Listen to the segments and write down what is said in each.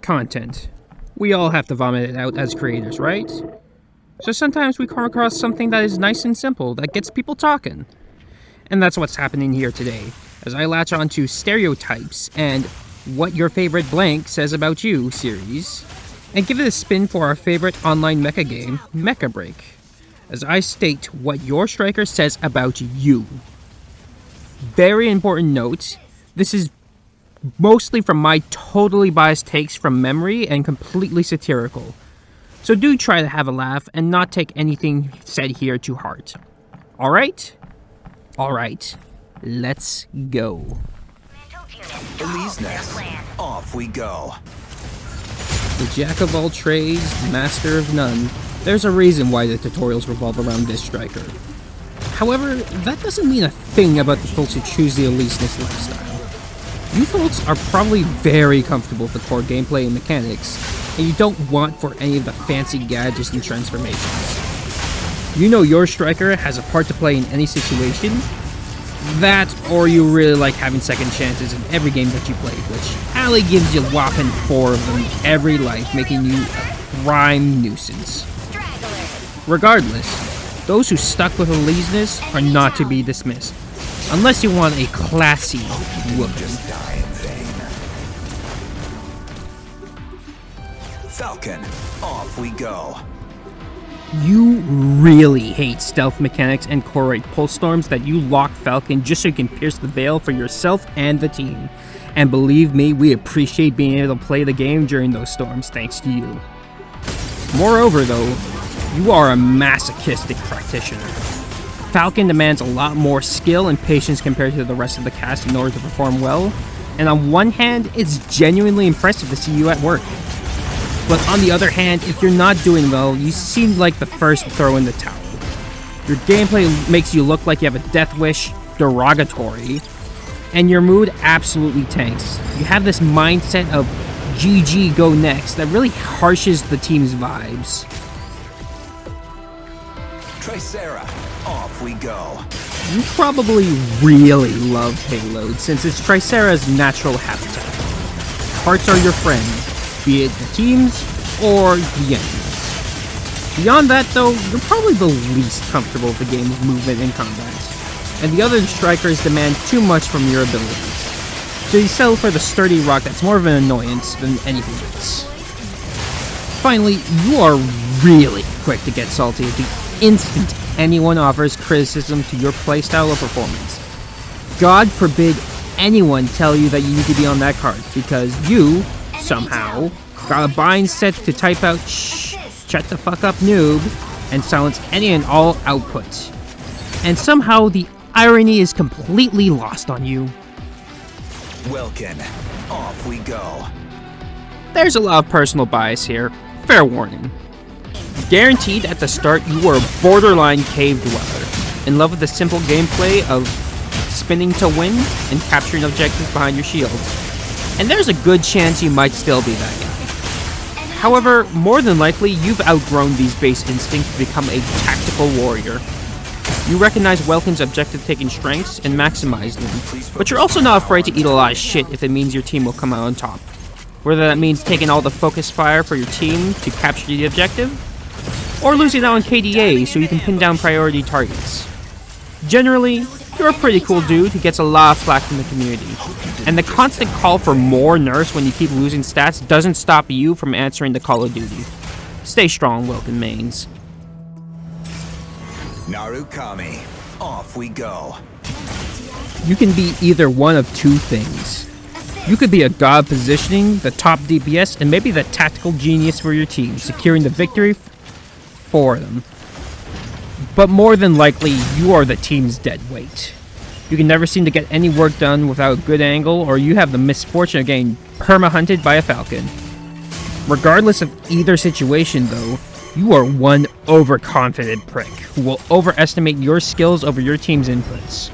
Content. We all have to vomit it out as creators, right? So sometimes we come across something that is nice and simple that gets people talking. And that's what's happening here today, as I latch on to Stereotypes and What Your Favorite Blank Says About You series, and give it a spin for our favorite online mecha game, MechaBREAK, as I state what your striker says about you. Very important note, this is mostly from my totally biased takes from memory and completely satirical. So do try to have a laugh and not take anything said here to heart. Alright? Alright, let's go. Alysnes, off we go. The jack of all trades, master of none. There's a reason why the tutorials revolve around this striker. However, that doesn't mean a thing about the folks who choose the Alysnes lifestyle. You folks are probably very comfortable with the core gameplay and mechanics, and you don't want for any of the fancy gadgets and transformations. You know your striker has a part to play in any situation. That, or you really like having second chances in every game that you play, which Ali gives you a whopping 4 of them every life, making you a prime nuisance. Regardless, those who stuck with Alysnes are not to be dismissed, unless you want a classy whooping. Falcon, off we go. You really hate stealth mechanics and core rate pulse storms that you lock Falcon just so you can pierce the veil for yourself and the team. And believe me, we appreciate being able to play the game during those storms thanks to you. Moreover though, you are a masochistic practitioner. Falcon demands a lot more skill and patience compared to the rest of the cast in order to perform well, and on one hand, it's genuinely impressive to see you at work. But on the other hand, if you're not doing well, you seem like the first to throw in the towel. Your gameplay makes you look like you have a death wish, derogatory, and your mood absolutely tanks. You have this mindset of GG go next that really harshes the team's vibes. Tricera, off we go. You probably really love payload since it's Tricera's natural habitat. Hearts are your friend, be it the teams or the enemies. Beyond that though, you're probably the least comfortable with the game's movement and combat, and the other strikers demand too much from your abilities. So you settle for the sturdy rock that's more of an annoyance than anything else. Finally, you are really quick to get salty at the instant anyone offers criticism to your playstyle or performance. God forbid anyone tell you that you need to be on that card because you, somehow, got a bind set to type out shh, shut the fuck up noob, and silence any and all output. And somehow the irony is completely lost on you. Welkin, off we go. There's a lot of personal bias here, fair warning. Guaranteed at the start you were a borderline cave dweller, in love with the simple gameplay of spinning to win and capturing objectives behind your shields. And there's a good chance you might still be that guy. However, more than likely, you've outgrown these base instincts to become a tactical warrior. You recognize Welkin's objective-taking strengths and maximize them, but you're also not afraid to eat a lot of shit if it means your team will come out on top. Whether that means taking all the focus fire for your team to capture the objective, or losing out on KDA so you can pin down priority targets. Generally, you're a pretty cool dude who gets a lot of flack from the community, and the constant call for more nerfs when you keep losing stats doesn't stop you from answering the call of duty. Stay strong, Welkin mains. Narukami, off we go. You can be either one of two things. You could be a god positioning, the top DPS, and maybe the tactical genius for your team, securing the victory for them. But more than likely, you are the team's dead weight. You can never seem to get any work done without a good angle, or you have the misfortune of getting perma-hunted by a Falcon. Regardless of either situation though, you are one overconfident prick who will overestimate your skills over your team's inputs.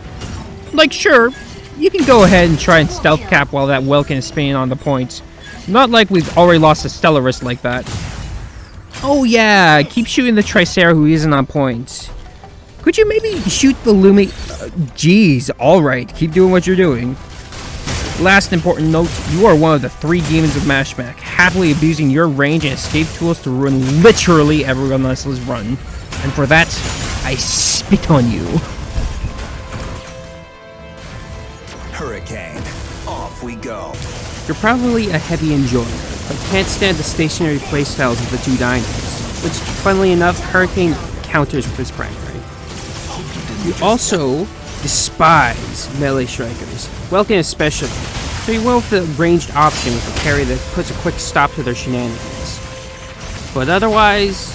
Like sure, you can go ahead and try and stealth cap while that Welkin is spinning on the point. Not like we've already lost to Stellarus like that. Oh yeah, keep shooting the Tricera who isn't on point. Could you maybe shoot the Luminae? Jeez, alright, keep doing what you're doing. Last important note, you are one of the 3 demons of MechaBREAK, happily abusing your range and escape tools to ruin literally everyone else's run. And for that, I spit on you. Hurricane, off we go. You're probably a heavy enjoyer, but can't stand the stationary playstyles of the 2 dinos, which, funnily enough, Hurricane counters with his primary. You also despise melee strikers, Welkin especially, so you went with the ranged option with a parry that puts a quick stop to their shenanigans. But otherwise,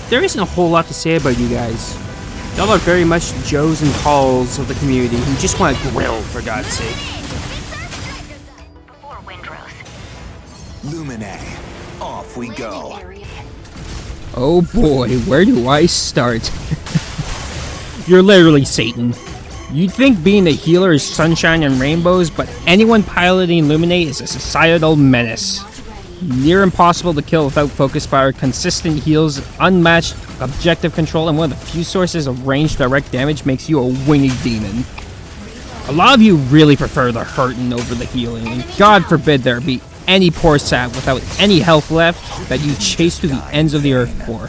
there isn't a whole lot to say about you guys. Y'all are very much Joes and Pauls of the community who just want to grill, for God's sake. Luminae, off we go. Oh boy, where do I start? You're literally Satan. You'd think being a healer is sunshine and rainbows, but anyone piloting Luminae is a societal menace. Near impossible to kill without focus fire, consistent heals, unmatched objective control, and one of the few sources of ranged direct damage makes you a winged demon. A lot of you really prefer the hurting over the healing, and God forbid there be any poor sap without any health left that you chase to the ends of the earth for.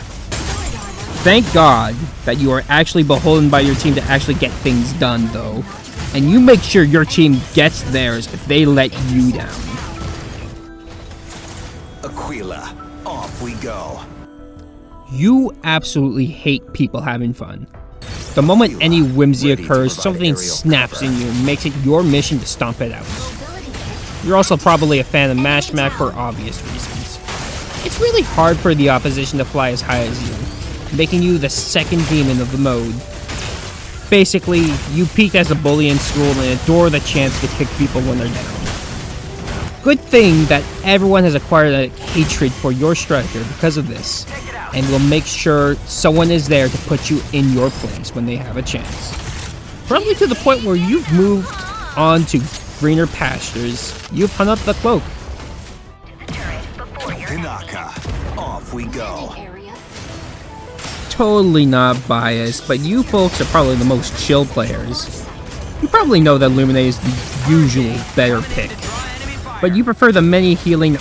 Thank God that you are actually beholden by your team to actually get things done, though. And you make sure your team gets theirs if they let you down. Aquila, off we go. You absolutely hate people having fun. The moment any whimsy occurs, something snaps in you and makes it your mission to stomp it out. You're also probably a fan of MechaBREAK for obvious reasons. It's really hard for the opposition to fly as high as you, making you the second demon of the mode. Basically, you peaked as a bully in school and adore the chance to kick people when they're down. Good thing that everyone has acquired a hatred for your striker because of this, and will make sure someone is there to put you in your place when they have a chance. Probably to the point where you've moved on to greener pastures. You've hung up the cloak. Pinaka, off we go. Totally not biased, but you folks are probably the most chill players. You probably know that Luminae is the usual better pick, but you prefer the many healing.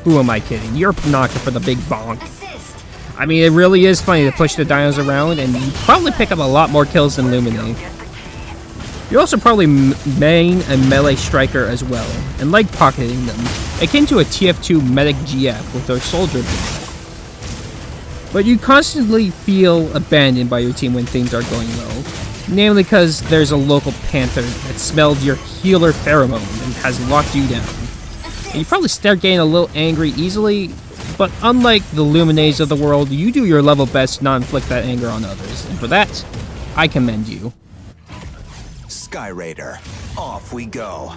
Who am I kidding? You're Pinaka for the big bonk. I mean, it really is funny to push the dinos around, and you probably pick up a lot more kills than Luminae. You're also probably main and melee striker as well, and like pocketing them, akin to a TF2 medic GF with their soldier build. But you constantly feel abandoned by your team when things are going low, namely because there's a local Panther that smelled your healer pheromone and has locked you down. And you probably start getting a little angry easily, but unlike the Luminaes of the world, you do your level best to not inflict that anger on others, and for that, I commend you. Skyraider, off we go.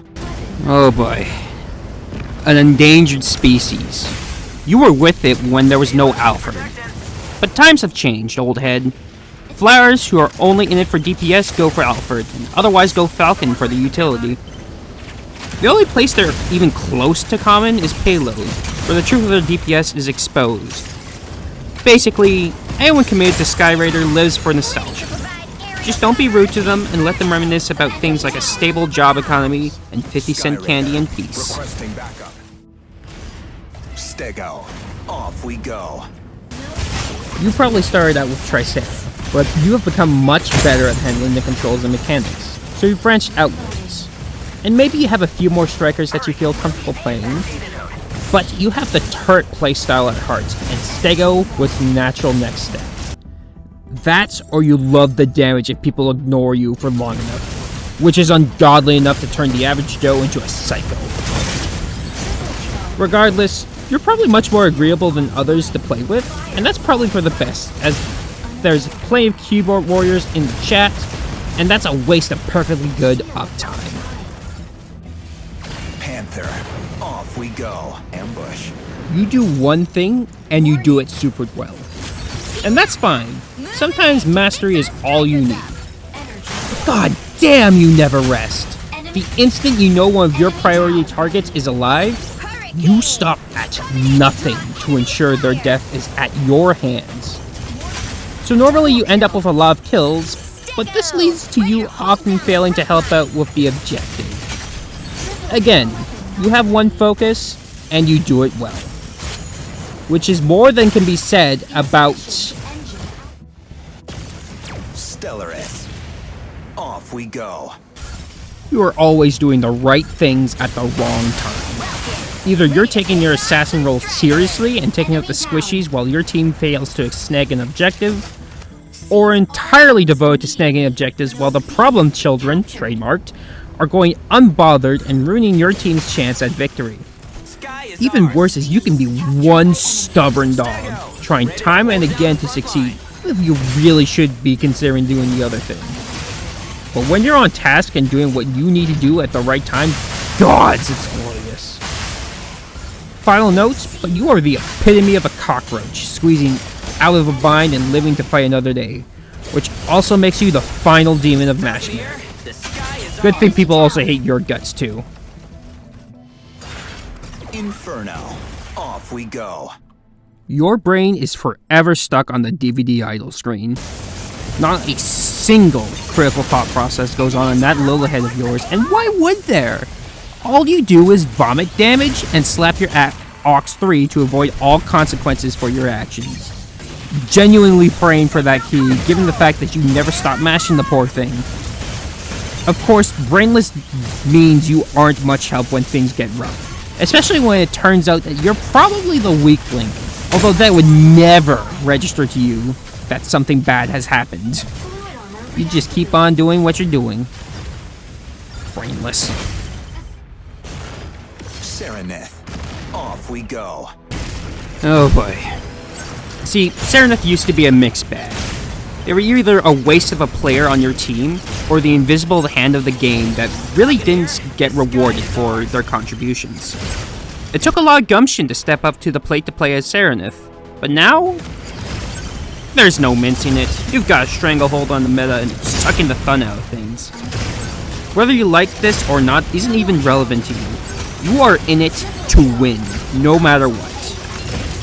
Oh boy. An endangered species. You were with it when there was no Alphard. But times have changed, old head. Flyers who are only in it for DPS go for Alphard, and otherwise go Falcon for the utility. The only place they're even close to common is payload, where the truth of their DPS is exposed. Basically, anyone committed to Skyraider lives for nostalgia. Just don't be rude to them and let them reminisce about things like a stable job economy and 50-cent candy and peace. Requesting backup. Stego, off we go. You probably started out with Tricera, but you have become much better at handling the controls and mechanics, so you've branched outwards. And maybe you have a few more strikers that you feel comfortable playing, but you have the turret playstyle at heart, and Stego was the natural next step. That, or you love the damage if people ignore you for long enough, which is ungodly enough to turn the average Joe into a psycho. Regardless, you're probably much more agreeable than others to play with, and that's probably for the best, as there's plenty of keyboard warriors in the chat, and that's a waste of perfectly good uptime. Panther, off we go. Ambush. You do one thing, and you do it super well. And that's fine. Sometimes mastery is all you need. But god damn, you never rest. The instant you know one of your priority targets is alive, you stop at nothing to ensure their death is at your hands. So normally you end up with a lot of kills, but this leads to you often failing to help out with the objective. Again, you have one focus, and you do it well. Which is more than can be said about Stellarus. Off we go. you are always doing the right things at the wrong time. Either you're taking your assassin role seriously and taking out the squishies while your team fails to snag an objective, or entirely devoted to snagging objectives while the problem children, trademarked, are going unbothered and ruining your team's chance at victory. Even worse is you can be one stubborn dog, trying time and again to succeed if you really should be considering doing the other thing. But when you're on task and doing what you need to do at the right time, gods, it's glorious. Final notes, but you are the epitome of a cockroach, squeezing out of a bind and living to fight another day, which also makes you the final demon of MechaBREAK. Good thing people also hate your guts too. Inferno. Off we go. Your brain is forever stuck on the DVD idle screen. Not a single critical thought process goes on in that little head of yours, and why would there? All you do is vomit damage and slap your aux 3 to avoid all consequences for your actions. Genuinely praying for that key, given the fact that you never stop mashing the poor thing. Of course, brainless means you aren't much help when things get rough. Especially when it turns out that you're probably the weak link, although that would never register to you that something bad has happened. You just keep on doing what you're doing. Brainless. Serenith. Off we go. Oh boy. See, Serenith used to be a mixed bag. They were either a waste of a player on your team, or the invisible hand of the game that really didn't get rewarded for their contributions. It took a lot of gumption to step up to the plate to play as Serenith, but now, there's no mincing it. You've got a stranglehold on the meta and sucking the fun out of things. Whether you like this or not isn't even relevant to you. You are in it to win, no matter what.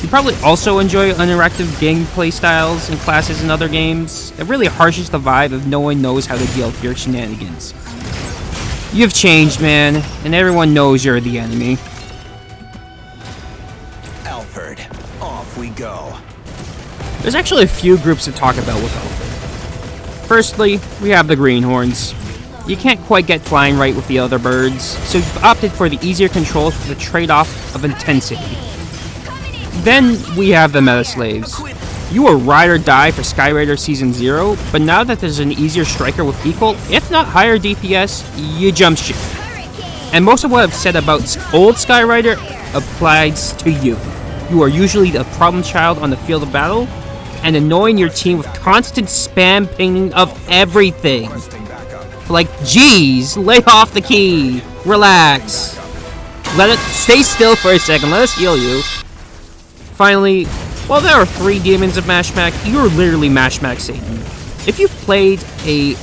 You probably also enjoy interactive gameplay styles and classes in other games. It really harshes the vibe if no one knows how to deal with your shenanigans. You've changed, man, and everyone knows you're the enemy. Alphard. Off we go. There's actually a few groups to talk about with Alphard. Firstly, we have the Greenhorns. You can't quite get flying right with the other birds, so you've opted for the easier controls with the trade-off of intensity. Then we have the Meta Slaves. You were ride or die for Skyraider Season 0, but now that there's an easier striker with equal, if not higher DPS, you jump ship. And most of what I've said about old Skyraider applies to you. You are usually the problem child on the field of battle, and annoying your team with constant spam pinging of everything. Like, geez, lay off the key, relax. Let it stay still for a second, let us heal you. Finally, while there are 3 demons of MechaBREAK, you're literally MechaBREAK Satan. If you've played a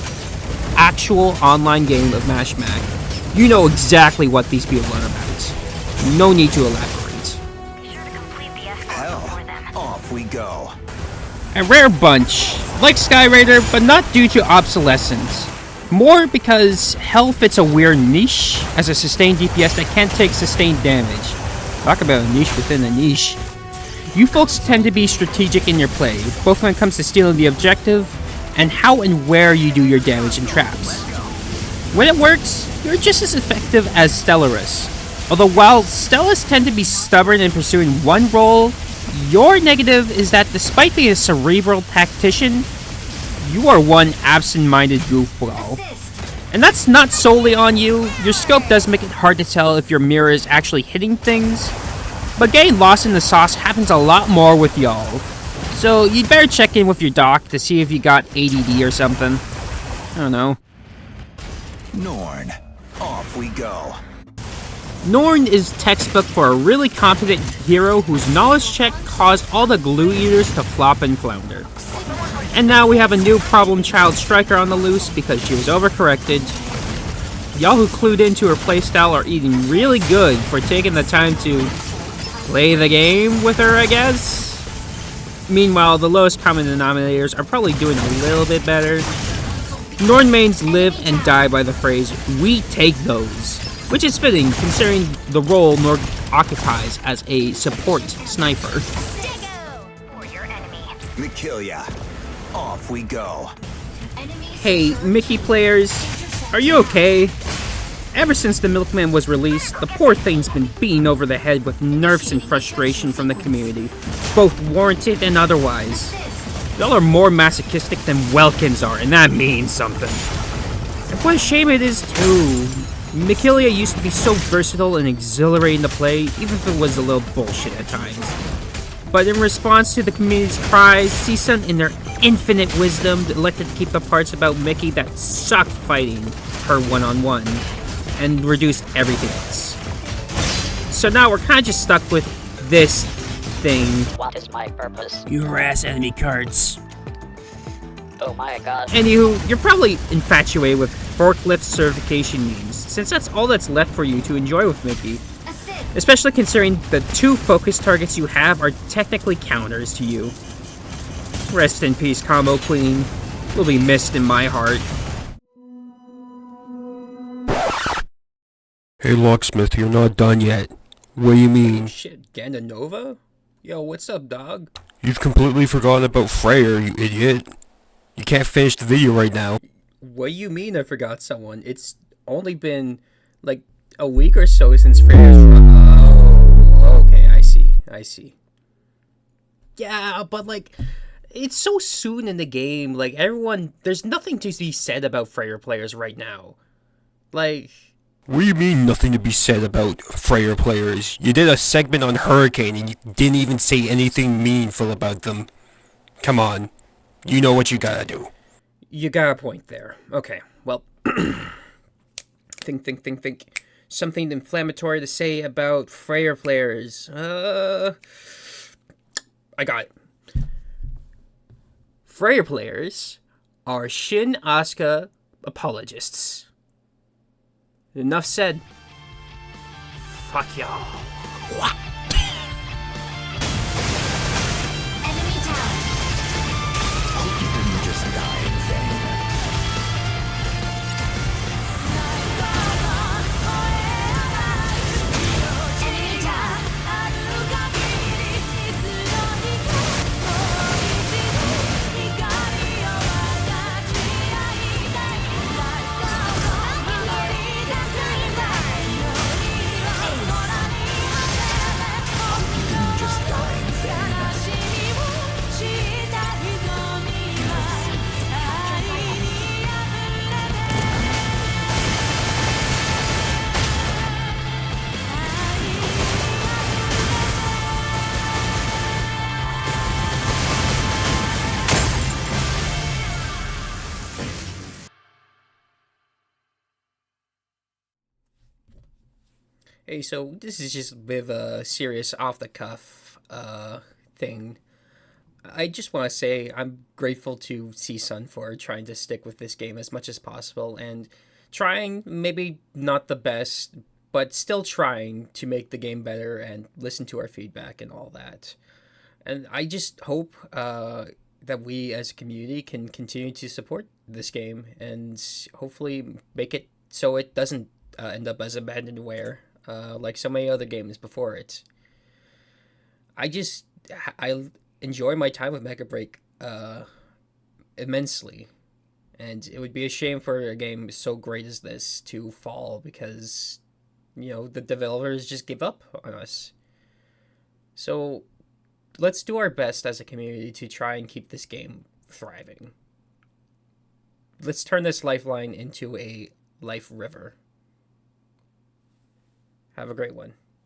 actual online game of MechaBREAK, you know exactly what these people are about. No need to elaborate. Hell, off we go. A rare bunch, like Skyraider, but not due to obsolescence. More because Hell fits a weird niche as a sustained DPS that can't take sustained damage. Talk about a niche within a niche. You folks tend to be strategic in your play, both when it comes to stealing the objective, and how and where you do your damage and traps. When it works, you're just as effective as Stellarus. Although while Stellars tend to be stubborn in pursuing one role, your negative is that despite being a cerebral tactician, you are one absent-minded goofball. And that's not solely on you. Your scope does make it hard to tell if your mirror is actually hitting things, but getting lost in the sauce happens a lot more with y'all. So you'd better check in with your doc to see if you got ADD or something. I don't know. Norne. Off we go. Norne is textbook for a really competent hero whose knowledge check caused all the glue eaters to flop and flounder. And now we have a new problem child striker on the loose because she was overcorrected. Y'all who clued into her playstyle are eating really good for taking the time to play the game with her, I guess. Meanwhile, the lowest common denominators are probably doing a little bit better. Norne mains live and die by the phrase, "we take those." which is fitting considering the role Norne occupies as a support sniper. Mikillja, off we go. Hey, Mickey players, are you okay? Ever since the Milkman was released, the poor thing's been beaten over the head with nerfs and frustration from the community, both warranted and otherwise. Y'all are more masochistic than Welkins are, and that means something. And what a shame it is too. Mikillja used to be so versatile and exhilarating to play, even if it was a little bullshit at times. But in response to the community's cries, Seasun, in their infinite wisdom, elected to keep the parts about Mickey that sucked fighting her one-on-one, and reduced everything else. So now we're kind of just stuck with this thing. What is my purpose? You harass enemy cards. Oh my god. Anywho, you're probably infatuated with forklift certification memes, since that's all that's left for you to enjoy with Mickey. Especially considering the 2 focus targets you have are technically counters to you. Rest in peace, Combo Queen. Will be missed in my heart. Hey LockeSmith, you're not done yet. What do you mean? Shit, Gandanova? Yo, what's up, dog? You've completely forgotten about Freyr, you idiot. You can't finish the video right now. What do you mean I forgot someone? It's only been, like, a week or so since Freyr's Oh, okay, I see. Yeah, but, like, it's so soon in the game. Like, everyone, there's nothing to be said about Freyr players right now. Like... What do you mean nothing to be said about Freyr players? You did a segment on Hurricane and you didn't even say anything meaningful about them. Come on. You know what you gotta do. You got a point there. Okay, well... think. Something inflammatory to say about Freyr players. I got it. Freyr players are Shin Asuka apologists. Enough said. Fuck y'all. Enemy down. You didn't just die in vain. Enemy down. You didn't just die in vain. Hey, so this is just a bit of a serious off-the-cuff thing. I just want to say I'm grateful to Seasun for trying to stick with this game as much as possible and trying, maybe not the best, but still trying to make the game better and listen to our feedback and all that. And I just hope that we as a community can continue to support this game and hopefully make it so it doesn't end up as abandonware like so many other games before it. I enjoy my time with MechaBREAK immensely, and it would be a shame for a game so great as this to fall because, you know, the developers just give up on us. So let's do our best as a community to try and keep this game thriving. Let's turn this lifeline into a life river. Have a great one.